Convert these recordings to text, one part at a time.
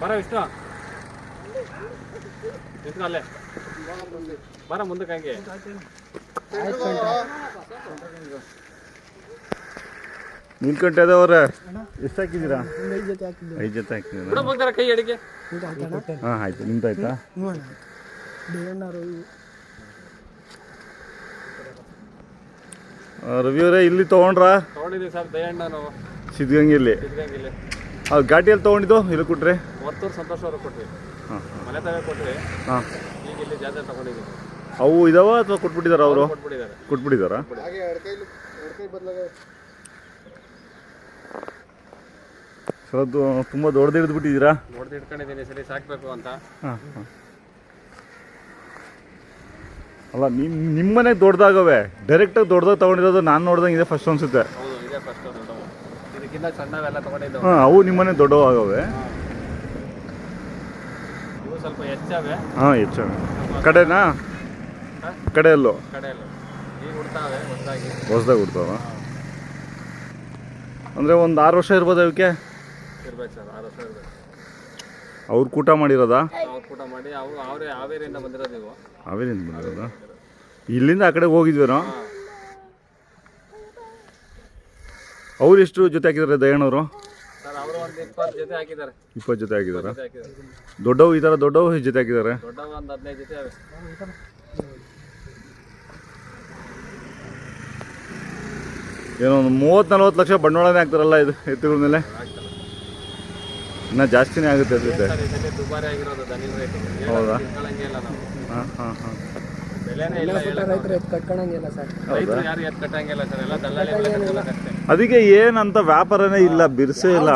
ಬರ ವಿಷ್ಣು ನಿಂತ್ಕೊ ಅಲ್ಲೇ ಬರ ಮುಂದಕ್ಕೆ ಹಂಗೆ ನೀಲ್ಕಂಠ ಅದವ್ರೆ ಎಷ್ಟು ಹಾಕಿದ್ದೀರಾ? 5 ಜೊತೆ ಹಾಕಿದ್ದೀರಾ? ಕೈ ಅಡಿಗೆ ಹಾಂ ಆಯ್ತು. ನಿಮ್ದಾಯ್ತಾ? ರವಿ ಅವರೇ ಇಲ್ಲಿ ತೊಗೊಂಡ್ರಾ? ತೊಗೊಂಡಿದ್ದೀವಿ ಸರ್ ದಯಣ್ಣ ನಾವು ಸಿದ್ಧಗಂಗೆಯಲ್ಲಿ. ಅದು ಘಾಟಿಯಲ್ಲಿ ತೊಗೊಂಡಿದ್ದು ಇಲ್ಲಿ ಕೊಟ್ರೆ? ಮತ್ತೂರು ಸಂತೋಷ್ ಅವರು ಕೊಟ್ರಿ. ಮನೆ ತಗ ಕೊಟ್ರಿ. ಹಾಂ ಈಗ ಇಲ್ಲಿ ಜಾತ್ರೆ ತಗೊಂಡಿದ್ದೀವಿ. ಅವು ಇದಾವ ಅಥವಾ ಕೊಟ್ಬಿಟ್ಟಿದಾರ ಅವರು? ಕೊಟ್ಬಿಟ್ಟಿದ್ದಾರೆ. ಸರ್ ಅದು ತುಂಬ ದೊಡ್ಡದು ಹಿಡಿದ್ಬಿಟ್ಟಿದ್ದೀರಾ? ದೊಡ್ಡದು ಇಟ್ಕೊಂಡಿದ್ದೀನಿ ಸರಿ ಸಾಕಬೇಕು ಅಂತ. ಹಾಂ ಹಾಂ ಅಲ್ಲ ನಿಮ್ಮ ಮನೆಗೆ ದೊಡ್ಡದಾಗವೆ, ಡೈರೆಕ್ಟಾಗಿ ದೊಡ್ಡದಾಗ ತೊಗೊಂಡಿರೋದು ನಾನು ನೋಡ್ದಂಗೆ ಇದೆ ಫಸ್ಟ್ ಅನ್ಸುತ್ತೆ. ಹೌದು ಇದೇ ಫಸ್ಟ್ ದೊಡ್ಡವು. ಇದಕ್ಕಿಂತ ಸಣ್ಣವೆಲ್ಲ ತೊಗೊಂಡಿದ್ದವು. ಹಾಂ ಅವು ನಿಮ್ಮನೆ ದೊಡ್ಡವು ಆಗವೆ. ಇವು ಸ್ವಲ್ಪ ಹೆಚ್ಚಾವೆ. ಹಾಂ ಹೆಚ್ಚಾವೆ. ಕಡೆನಾ? ಕಡೆಯಲ್ಲೂ ಈಗ ಹುಡ್ತಾವೆ ಹೊಸದಾಗಿ ಹುಡ್ತಾವ. ಅಂದರೆ ಒಂದು 6 ವರ್ಷ ಇರ್ಬೋದು ಅವಕ್ಕೆ? ಇರ್ಬೇಕು ಸರ್, 6 ವರ್ಷ ಇರ್ಬೇಕು. ಅವ್ರು ಕೂಟ ಮಾಡಿರೋದಾ? ಅವ್ರು ಕೂಟ ಮಾಡಿ ಅವರೇ ಹಾವೇರಿಯಿಂದ ಬಂದಿರೋದು. ನೀವು ಹಾವೇರಿಯಿಂದ ಬಂದಿರೋದಾ? ಇಲ್ಲಿಂದ ಆ ಕಡೆ ಹೋಗಿದ್ವೇನೋ? ಅವ್ರು ಎಷ್ಟು ಜೊತೆ ಹಾಕಿದ್ದಾರೆ ದಯಣ್ಣವರು? ಸರ್ ಅವರು ಒಂದು 20 ಜೊತೆ ಹಾಕಿದ್ದಾರೆ. 20 ಜೊತೆ ಹಾಕಿದ್ದಾರೆ. ದೊಡ್ಡವು ಈ ಥರ ದೊಡ್ಡವು ಎಷ್ಟು ಜೊತೆ ಹಾಕಿದ್ದಾರೆ? ದೊಡ್ಡವು ಒಂದು 15 ಜೊತೆ ಅವೆ. ಏನೋ ಒಂದು 30-40 ಲಕ್ಷ ಬಂಡವಾಳನೇ ಹಾಕ್ತಾರಲ್ಲ ಇದು ಎತ್ತುಗಳ ಮೇಲೆ? ಇನ್ನೂ ಜಾಸ್ತಿನೇ ಆಗುತ್ತೆ ಅನ್ಸುತ್ತೆ. ದುಬಾರಿ ಆಗಿರೋದು ದನಿನ ರೇಟ್. ಹೌದಾ? ಹಾಂ ಹಾಂ ಹಾಂ ಬೆಲೆನೇ ಇಲ್ಲ. ರೈತರು ಎತ್ತು ಕಟ್ಟಂಗಿಲ್ಲ ಸರ್. ರೈತರು ಯಾರು ಎತ್ತು ಕಟ್ಟಂಗಿಲ್ಲ ಸರ್, ಎಲ್ಲ ದಲ್ಲಾಳಿ. ಅದಕ್ಕೆ ಏನಂತ ವ್ಯಾಪಾರನೇ ಇಲ್ಲ, ಬಿರ್ಸೇ ಇಲ್ಲ.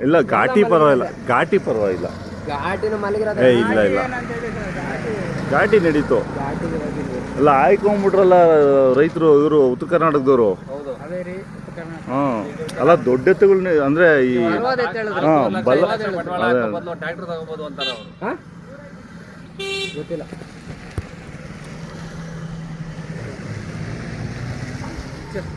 ಇಲ್ಲ ಘಾಟಿ ಪರವಾಗಿಲ್ಲ, ಘಾಟಿ ಪರವಾಗಿಲ್ಲ. ಏ ಇಲ್ಲ ಇಲ್ಲ ಘಾಟಿ ನಡೀತು. ಅಲ್ಲ ಆಯ್ಕೊಂಡ್ಬಿಟ್ರಲ್ಲ ರೈತರು, ಇವರು ಉತ್ತರ ಕರ್ನಾಟಕದವರು. ಹಾಂ ಅಲ್ಲ ದೊಡ್ಡ ಎತ್ತುಗಳನ್ನ ಅಂದರೆ ಈ ಹಾಂ ಬಲ್ಲ ಟ್ರ್ಯಾಕ್ಟರ್ ತಗೋಬೋದು ಅಂತಾರೆ ಅವರು. ಗೊತ್ತಿಲ್ಲ.